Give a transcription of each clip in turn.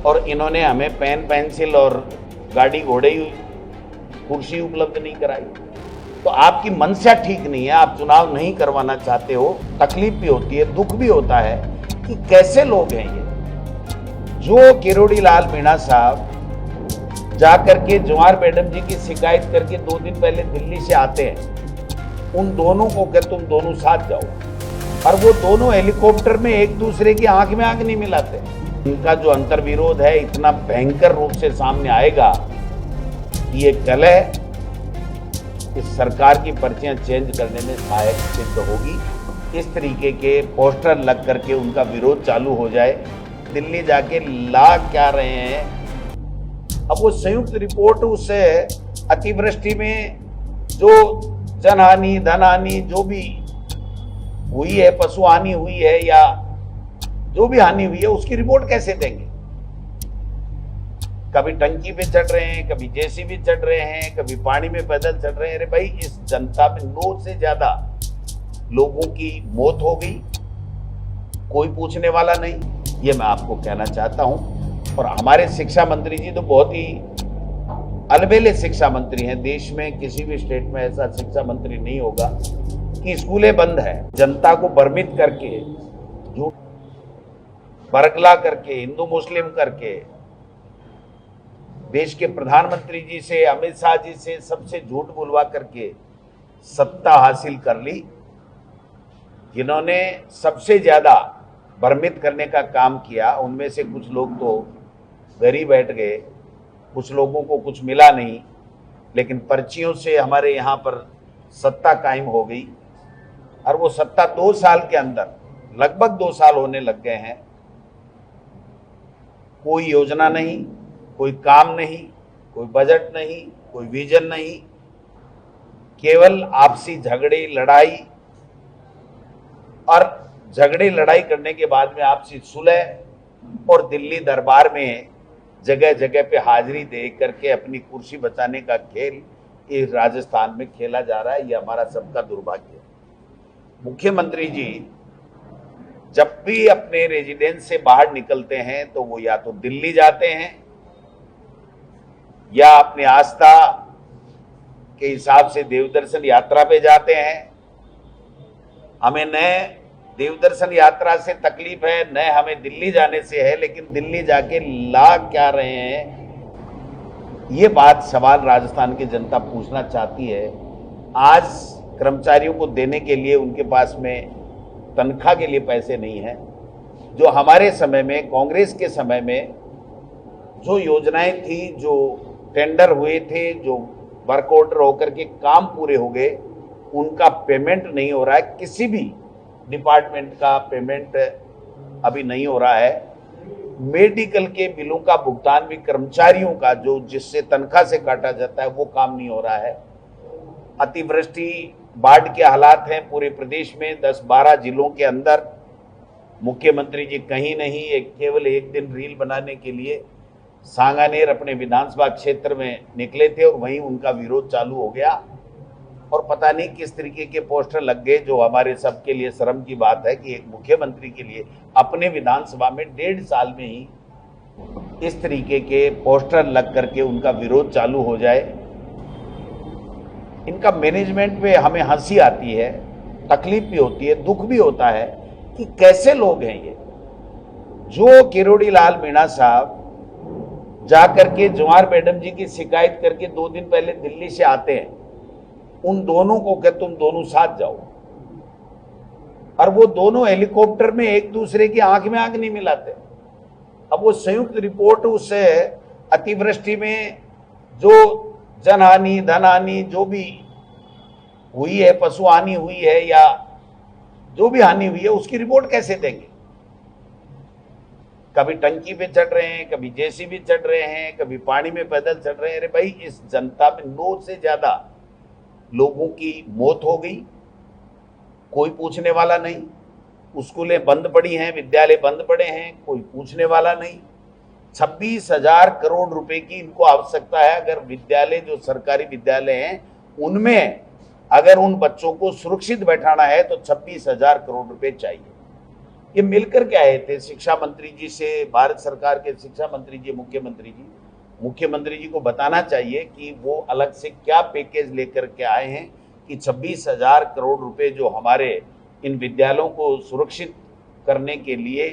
और इन्होंने हमें पेन पेंसिल और गाड़ी घोड़े कुर्सी उपलब्ध नहीं कराई। तो आपकी मंशा ठीक नहीं है, आप चुनाव नहीं करवाना चाहते हो। तकलीफ भी होती है, दुख भी होता है कि कैसे लोग हैं ये। जो किरोड़ी लाल मीणा साहब जाकर के जवाहर मैडम जी की शिकायत करके 2 दिन पहले दिल्ली से आते हैं, उन दोनों को कह तुम दोनों साथ जाओ, और वो दोनों हेलीकॉप्टर में एक दूसरे की आंख में आंख नहीं मिलाते। इनका जो अंतर्विरोध है इतना भयंकर रूप से सामने आएगा कि ये कलह इस सरकार की पर्चियां चेंज करने में सहायक सिद्ध होगी। इस तरीके के पोस्टर लग करके उनका विरोध चालू हो जाए। दिल्ली जाके ला क्या रहे हैं, अब वो संयुक्त रिपोर्ट उस अतिवृष्टि में जो जनहानि धनहानि जो भी हुई है, पशु हानि हुई है या जो भी हानि हुई है, उसकी रिपोर्ट कैसे देंगे। कभी टंकी पे चढ़ रहे हैं, कभी जेसीबी चढ़ रहे हैं, कभी पानी में पैदल चढ़ रहे हैं। अरे भाई, इस जनता में 9 से ज्यादा लोगों की मौत हो गई, कोई पूछने वाला नहीं। ये मैं आपको कहना चाहता हूं। और हमारे शिक्षा मंत्री जी तो बहुत ही अलबेले शिक्षा मंत्री हैं। देश में किसी भी स्टेट में ऐसा शिक्षा मंत्री नहीं होगा कि स्कूलें बंद है, जनता को भ्रमित करके, झूठ बरगला करके, हिंदू मुस्लिम करके, देश के प्रधानमंत्री जी से, अमित शाह जी से सबसे झूठ बुलवा करके सत्ता हासिल कर ली। जिन्होंने सबसे ज्यादा भ्रमित करने का काम किया, उनमें से कुछ लोग तो घर ही बैठ गए, कुछ लोगों को कुछ मिला नहीं, लेकिन पर्चियों से हमारे यहाँ पर सत्ता कायम हो गई। और वो सत्ता 2 साल के अंदर, लगभग 2 साल होने लग गए हैं, कोई योजना नहीं, कोई काम नहीं, कोई बजट नहीं, कोई विजन नहीं, केवल आपसी झगड़े लड़ाई, और झगड़े लड़ाई करने के बाद में आपसी सुलह और दिल्ली दरबार में जगह जगह पे हाजिरी दे करके अपनी कुर्सी बचाने का खेल इस राजस्थान में खेला जा रहा है। ये हमारा सबका दुर्भाग्य है। मुख्यमंत्री जी जब भी अपने रेजिडेंस से बाहर निकलते हैं तो वो या तो दिल्ली जाते हैं या अपनी आस्था के हिसाब से देवदर्शन यात्रा पे जाते हैं। हमें न देवदर्शन यात्रा से तकलीफ है, न हमें दिल्ली जाने से है, लेकिन दिल्ली जाके ला क्या रहे हैं, ये बात सवाल राजस्थान की जनता पूछना चाहती है। आज कर्मचारियों को देने के लिए उनके पास में तनख्वाह के लिए पैसे नहीं है। जो हमारे समय में, कांग्रेस के समय में जो योजनाएं थी, जो टेंडर हुए थे, जो वर्क ऑर्डर होकर के काम पूरे हो गए, उनका पेमेंट नहीं हो रहा है। किसी भी डिपार्टमेंट का पेमेंट अभी नहीं हो रहा है। मेडिकल के बिलों का भुगतान भी कर्मचारियों का, जो जिससे तनख्वाह से काटा जाता है, वो काम नहीं हो रहा है। अतिवृष्टि, बाढ़ के हालात हैं पूरे प्रदेश में, 10-12 जिलों के अंदर। मुख्यमंत्री जी कहीं नहीं, केवल एक दिन रील बनाने के लिए सांगानेर अपने विधानसभा क्षेत्र में निकले थे और वहीं उनका विरोध चालू हो गया। और पता नहीं किस तरीके के पोस्टर लग गए, जो हमारे सबके लिए शर्म की बात है कि एक मुख्यमंत्री के लिए अपने विधानसभा में 1.5 साल में ही इस तरीके के पोस्टर लग करके उनका विरोध चालू हो जाए। इनका मैनेजमेंट पे हमें हंसी आती है, तकलीफ भी होती है, दुख भी होता है कि कैसे लोग हैं ये। जो किरोड़ी लाल मीणा साहब जाकर के जवाहर मैडम जी की शिकायत करके 2 दिन पहले दिल्ली से आते हैं, उन दोनों को कह तुम दोनों साथ जाओ, और वो दोनों हेलीकॉप्टर में एक दूसरे की आंख में आंख नहीं मिलाते। अब वो संयुक्त रिपोर्ट उस अतिवृष्टि में जो जनहानि धनहानि जो भी हुई है, पशु हानि हुई है या जो भी हानि हुई है, उसकी रिपोर्ट कैसे देंगे। कभी टंकी पे चढ़ रहे हैं, कभी जेसीबी चढ़ रहे हैं, कभी पानी में पैदल चढ़ रहे हैं। अरे भाई, इस जनता में 9 से ज्यादा लोगों की मौत हो गई, कोई पूछने वाला नहीं। स्कूलें बंद पड़ी हैं, विद्यालय बंद पड़े हैं, कोई पूछने वाला नहीं। 26,000 करोड़ रुपए की इनको आवश्यकता है। अगर विद्यालय, जो सरकारी विद्यालय हैं, उनमें अगर उन बच्चों को सुरक्षित बैठाना है तो 26,000 करोड़ रुपए चाहिए। ये मिलकर के आए थे शिक्षा मंत्री जी से, भारत सरकार के शिक्षा मंत्री जी, मुख्यमंत्री जी को बताना चाहिए कि वो अलग से क्या पैकेज लेकर के आए हैं कि 26,000 करोड़ रुपए जो हमारे इन विद्यालयों को सुरक्षित करने के लिए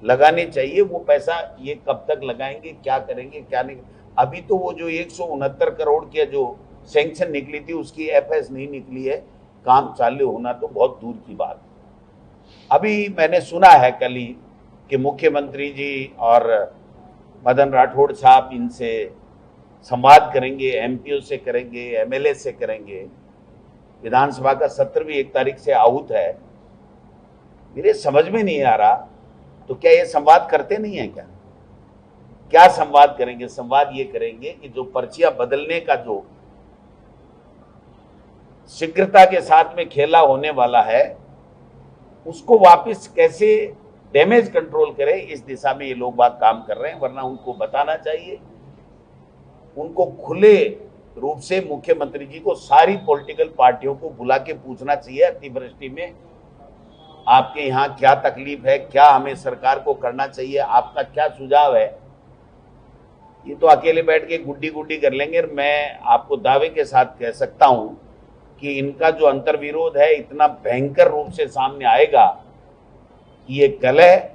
लगाने चाहिए, वो पैसा ये कब तक लगाएंगे, क्या करेंगे, क्या नहीं। अभी तो वो जो 169 करोड़ की जो सैंक्शन निकली थी उसकी एफएस नहीं निकली है, काम चालू होना तो बहुत दूर की बात। अभी मैंने सुना है कल ही कि मुख्यमंत्री जी और मदन राठौड़ साहब इनसे संवाद करेंगे, एमपीओ से करेंगे, एमएलए से करेंगे। विधानसभा का सत्र भी 1 तारीख से आहूत है। मेरे समझ में नहीं आ रहा, तो क्या ये संवाद करते नहीं है क्या संवाद करेंगे? संवाद ये करेंगे कि जो पर्चियां बदलने का जो शीघ्रता के साथ में खेला होने वाला है, उसको वापस कैसे डैमेज कंट्रोल करे, इस दिशा में ये लोग बात काम कर रहे हैं। वरना उनको बताना चाहिए, उनको खुले रूप से मुख्यमंत्री जी को सारी पॉलिटिकल पार्टियों को बुला के पूछना चाहिए अतिवृष्टि में आपके यहाँ क्या तकलीफ है, क्या हमें सरकार को करना चाहिए, आपका क्या सुझाव है। ये तो अकेले बैठ के गुड्डी गुड्डी कर लेंगे। मैं आपको दावे के साथ कह सकता हूं कि इनका जो अंतर्विरोध है इतना भयंकर रूप से सामने आएगा कि ये कलह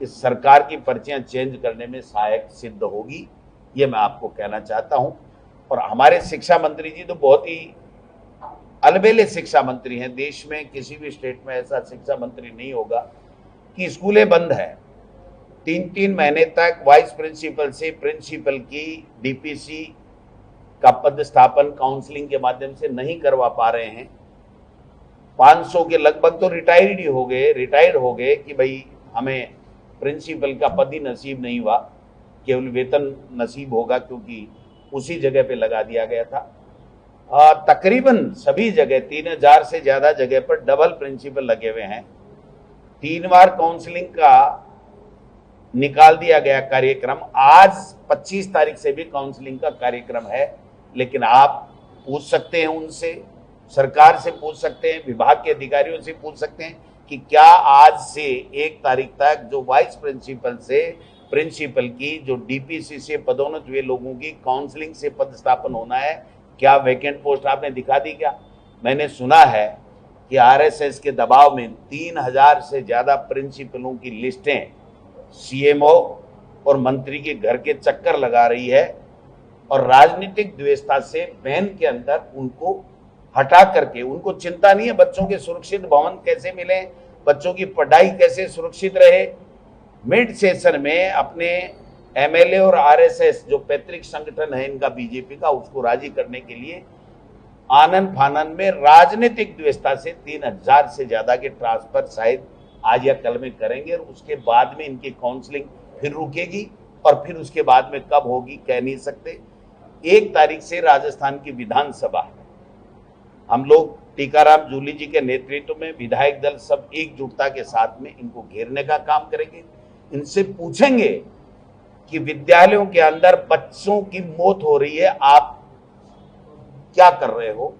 इस सरकार की पर्चियां चेंज करने में सहायक सिद्ध होगी, ये मैं आपको कहना चाहता हूं। और हमारे शिक्षा मंत्री जी तो बहुत ही अलबेले शिक्षा मंत्री हैं। देश में किसी भी स्टेट में ऐसा शिक्षा मंत्री नहीं होगा कि स्कूलें बंद है, 3-3 महीने तक वाइस प्रिंसिपल से प्रिंसिपल की डीपीसी का पदस्थापन काउंसलिंग के माध्यम से नहीं करवा पा रहे हैं। 500 के लगभग तो रिटायर्ड हो गए कि भाई हमें प्रिंसिपल का पद ही नसीब नहीं हुआ, केवल वेतन नसीब होगा क्योंकि उसी जगह पे लगा दिया गया था। तकरीबन सभी जगह 3000 से ज्यादा जगह पर डबल प्रिंसिपल लगे हुए हैं। 3 बार काउंसलिंग का निकाल दिया गया कार्यक्रम। आज 25 तारीख से भी काउंसलिंग का कार्यक्रम है, लेकिन आप पूछ सकते हैं उनसे, सरकार से पूछ सकते हैं, विभाग के अधिकारियों से पूछ सकते हैं कि क्या आज से 1 तारीख तक जो वाइस प्रिंसिपल से प्रिंसिपल की जो डीपीसी से पदोन्नत हुए लोगों की काउंसलिंग से पदस्थापन होना है, क्या वैकेंट पोस्ट आपने दिखा दी क्या? मैंने सुना है कि आरएसएस के दबाव में 3000 से ज्यादा प्रिंसिपलों की लिस्टें सीएमओ और मंत्री के घर के चक्कर लगा रही है और राजनीतिक द्वेषता से बैन के अंदर उनको हटा करके, उनको चिंता नहीं है बच्चों के सुरक्षित भवन कैसे मिले, बच्चों की पढ़ाई कैसे सुरक्षित रहे। मिड सेशन में अपने एमएलए और आरएसएस जो पैतृक संगठन है इनका बीजेपी का, उसको राजी करने के लिए आनन फानन में राजनीतिक द्वेषता से 3000 से ज्यादा के ट्रांसफर शायद आज या कल में करेंगे और उसके बाद में इनकी काउंसलिंग फिर रुकेगी और फिर उसके बाद में कब होगी कह नहीं सकते। 1 तारीख से राजस्थान की विधानसभा है। हम लोग टीकाराम जूली जी के नेतृत्व में विधायक दल सब एकजुटता के साथ में इनको घेरने का काम करेंगे। इनसे पूछेंगे कि विद्यालयों के अंदर बच्चों की मौत हो रही है, आप क्या कर रहे हो।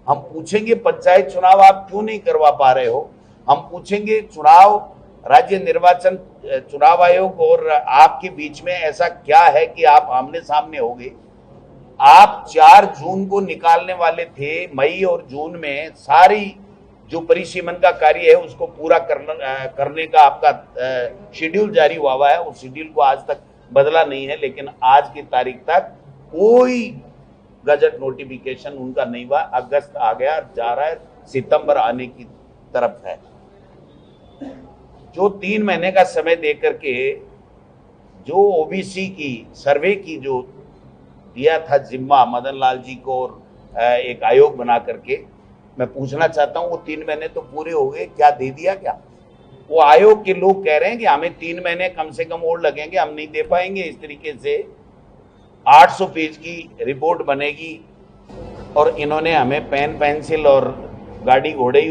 हम पूछेंगे पंचायत चुनाव आप क्यों नहीं करवा पा रहे हो। हम पूछेंगे चुनाव, राज्य निर्वाचन चुनाव आयोग और आपके बीच में ऐसा क्या है कि आप आमने सामने हो गए। आप 4 जून को निकालने वाले थे, मई और जून में सारी जो परिसीमन का कार्य है उसको पूरा करने का आपका शेड्यूल जारी हुआ है। उस शेड्यूल को आज तक बदला नहीं है, लेकिन आज की तारीख तक कोई गजट नोटिफिकेशन उनका नहीं हुआ। अगस्त आ गया, जा रहा है, सितंबर आने की तरफ है। जो 3 महीने का समय देकर के जो ओबीसी की सर्वे की जो दिया था जिम्मा मदन लाल जी को और एक आयोग बना करके, मैं पूछना चाहता हूं वो 3 महीने तो पूरे हो गए, क्या दे दिया क्या? वो आयोग के लोग कह रहे हैं कि हमें 3 महीने कम से कम और लगेंगे, हम नहीं दे पाएंगे। इस तरीके से 800 पेज की रिपोर्ट बनेगी और इन्होंने हमें पेन पेंसिल और गाड़ी घोड़े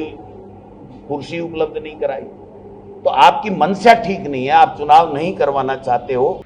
कुर्सी उपलब्ध नहीं कराई। तो आपकी मंशा ठीक नहीं है, आप चुनाव नहीं करवाना चाहते हो।